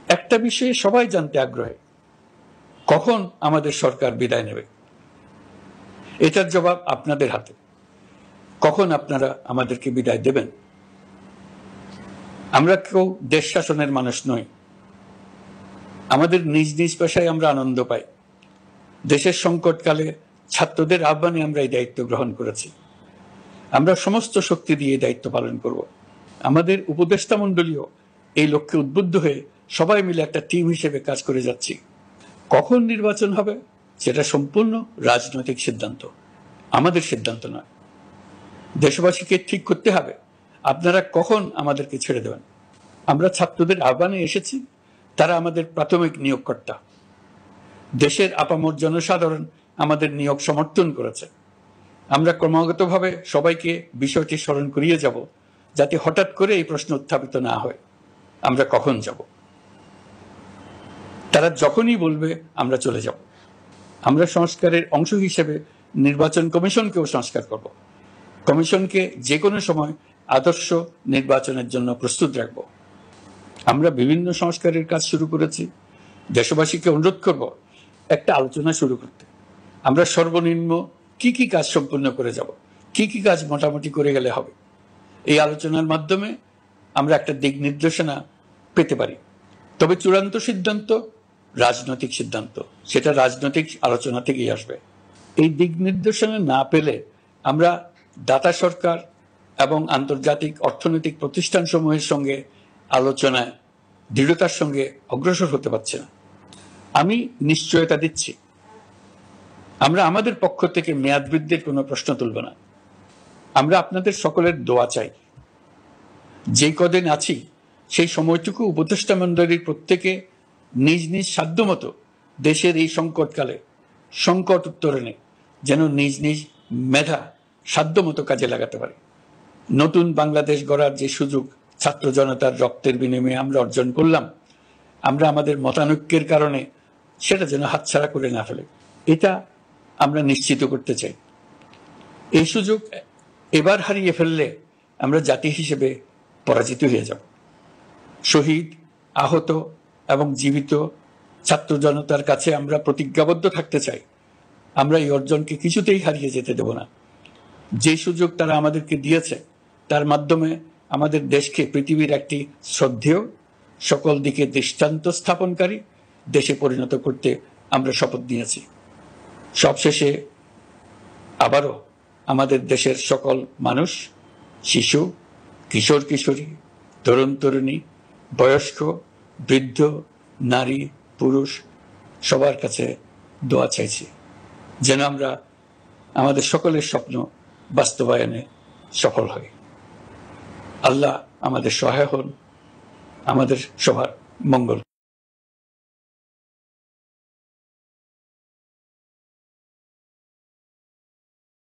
একটা বিষয়ে সবাই জানতে আগ্রহী, কখন আমাদের সরকার বিদায় নেবে। এটার জবাব আপনাদের হাতে। কখন আপনারা আমাদেরকে বিদায় দেবেন? আমরা কেউ দেশ শাসনের মানুষ নই। আমাদের নিজ নিজ পেশায় আমরা আনন্দ পাই। দেশের সংকটকালে ছাত্রদের আহ্বানে আমরা এই দায়িত্ব গ্রহণ করেছি। আমরা সমস্ত শক্তি দিয়ে এই দায়িত্ব পালন করব। আমাদের উপদেষ্টা মণ্ডলীও এই লক্ষ্যে উদ্বুদ্ধ হয়ে সবাই মিলে একটা টিম হিসেবে কাজ করে যাচ্ছি। কখন নির্বাচন হবে সেটা সম্পূর্ণ রাজনৈতিক সিদ্ধান্ত, আমাদের সিদ্ধান্ত নয়। দেশবাসীকে ঠিক করতে হবে আপনারা কখন আমাদেরকে ছেড়ে দেবেন। আমরা ছাত্রদের আহ্বানে এসেছি, তারা আমাদের প্রাথমিক নিয়োগকর্তা। দেশের আপামর জনসাধারণ আমাদের নিয়োগ সমর্থন করেছে। আমরা ক্রমাগতভাবে সবাইকে বিষয়টি স্মরণ করিয়ে যাব, যাতে হঠাৎ করে এই প্রশ্ন উত্থাপিত না হয় আমরা কখন যাব। তারা যখনই বলবে আমরা চলে যাব। আমরা সংস্কারের অংশ হিসেবে নির্বাচন কমিশনকেও সংস্কার করব। কমিশনকে যে কোনো সময় আদর্শ নির্বাচনের জন্য প্রস্তুত রাখব। আমরা বিভিন্ন সংস্কারের কাজ শুরু করেছি। দেশবাসীকে অনুরোধ করব একটা আলোচনা শুরু করতে। আমরা সর্বনিম্ন কি কি কাজ সম্পূর্ণ করে যাব, কি কি কাজ মোটামুটি করে গেলে হবে। এই আলোচনার মাধ্যমে আমরা একটা দিক নির্দেশনা পেতে পারি। তবে চূড়ান্ত সিদ্ধান্ত রাজনৈতিক সিদ্ধান্ত, সেটা রাজনৈতিক আলোচনা থেকেই আসবে। এই দিক নির্দেশনা না পেলে আমরা দাতা সরকার এবং আন্তর্জাতিক অর্থনৈতিক প্রতিষ্ঠানসমূহের সঙ্গে আলোচনায় দৃঢ়তার সঙ্গে অগ্রসর হতে পারছি না। আমি নিশ্চয়তা দিচ্ছি, আমরা আমাদের পক্ষ থেকে মেয়াদ বৃদ্ধির কোনো প্রশ্ন তুলব না। আমরা আপনাদের সকলের দোয়া চাই। যে কদিন আছি সেই সময়টুকু উপদেষ্টা মণ্ডলীর প্রত্যেকে নিজ নিজ সাধ্যমতো দেশের এই সংকটকালে সংকট উত্তরণে যেন নিজ নিজ মেধা সাধ্যমতো কাজে লাগাতে পারে। নতুন বাংলাদেশ গড়ার যে সুযোগ ছাত্র জনতার রক্তের বিনিময়ে আমরা অর্জন করলাম, আমরা আমাদের মতানৈক্যের কারণে সেটা যেন হাতছাড়া করে না ফেলে, এটা আমরা নিশ্চিত করতে চাই। এই সুযোগ এবার হারিয়ে ফেললে আমরা জাতি হিসেবে পরাজিত হয়ে যাব। শহীদ, আহত এবং জীবিত ছাত্র জনতার কাছে আমরা প্রতিজ্ঞাবদ্ধ থাকতে চাই, আমরা এই অর্জনকে কিছুতেই হারিয়ে যেতে দেব না। যে সুযোগ তারা আমাদেরকে দিয়েছে তার মাধ্যমে আমাদের দেশকে পৃথিবীর একটি শ্রদ্ধেয়, সকল দিকে দৃষ্টান্ত স্থাপনকারী দেশে পরিণত করতে আমরা শপথ নিয়েছি। সবশেষে আবারও আমাদের দেশের সকল মানুষ, শিশু, কিশোর কিশোরী, তরুণ তরুণী, বয়স্ক, বৃদ্ধ, নারী, পুরুষ সবার কাছে দোয়া চাইছি যেন আমরা আমাদের সকলের স্বপ্ন বাস্তবায়নে সফল হই। আল্লাহ আমাদের সহায় হন, আমাদের সবার মঙ্গল।